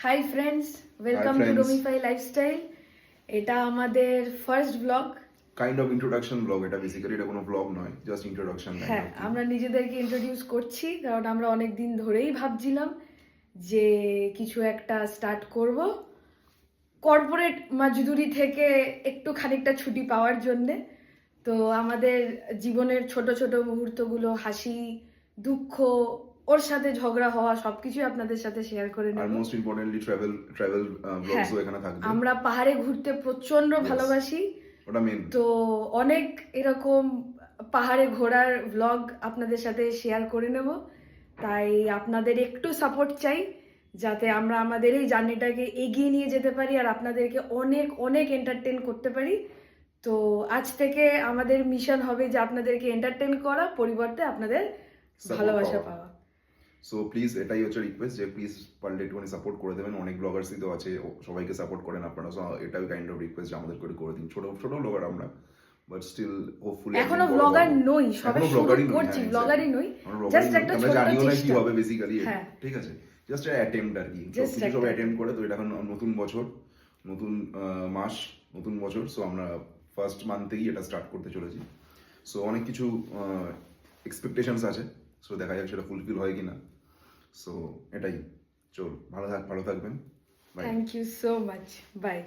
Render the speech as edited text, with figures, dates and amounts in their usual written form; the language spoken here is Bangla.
High friends, welcome to Domify lifestyle. এটা আমাদের first blog. Kind of introduction blog, এটা বেসিক্যালি এটা কোনো ব্লগ নয়, জাস্ট ইন্ট্রোডাকশন। হ্যাঁ, আমরা নিজেদেরকে ইন্ট্রোডিউস করছি কারণ আমরা অনেক দিন ধরেই ভাবছিলাম যে কিছু একটা স্টার্ট করব, কর্পোরেট মজদুরি থেকে একটু খানিকটা ছুটি পাওয়ার জন্যে। তো আমাদের জীবনের ছোট ছোট মুহূর্তগুলো, হাসি, দুঃখ, ওর সাথে ঝগড়া হওয়া, সবকিছু আপনাদের সাথে শেয়ার করে আর নেব। মোস্ট ইম্পর্টেন্টলি ট্রাভেল ব্লগসও এখানে থাকবে। আমরা পাহাড়ে ঘুরতে প্রচন্ড ভালোবাসি, ওটা মেন। তো অনেক এরকম পাহাড়ে ঘোরার ব্লগ আপনাদের সাথে শেয়ার করে নেব। তাই আপনাদের একটু সাপোর্ট চাই যাতে আমরা আমাদের এই জার্নিটাকে এগিয়ে নিয়ে যেতে পারি আর আপনাদেরকে অনেক অনেক এন্টারটেন করতে পারি। তো আজ থেকে আমাদের মিশন হবে যে আপনাদেরকে এন্টারটেন করা, পরিবর্তে আপনাদের ভালোবাসা পাওয়া। সো প্লিজ, এটাই হচ্ছে রিকোয়েস্ট যে প্লিজ পারলে একটুখানি সাপোর্ট করে দেবেন। অনেক ব্লগার্সই তো আছে, সবাইকে সাপোর্ট করেন আপনারা। সো এটাই কাইন্ড অফ রিকোয়েস্ট যে আমাদের করে দিন। ছোট ছোট ব্লগার আমরা, বাট স্টিল হোপফুলি এখনো ব্লগার নই, সবে শুরু করছি, ব্লগারই নই, জাস্ট একটা ছোট জানিও না কি চেষ্টা। হবে বেসিক্যালি। হ্যাঁ, ঠিক আছে, জাস্ট অ্যাটেম্প্ট আর কি। সব অ্যাটেম্প্ট করে। তো এটা এখন নতুন বছর, নতুন মাস, নতুন বছর। সো আমরা ফার্স্ট মান্থ থেকেই এটা স্টার্ট করতে চলেছি। সো অনেক কিছু এক্সপেকটেশনস আছে। সো দেখা যাক সেটা ফুলফিল হয় কিনা। সো এটাই। চল, ভালো থাকবেন। Bye. Thank you so much, by.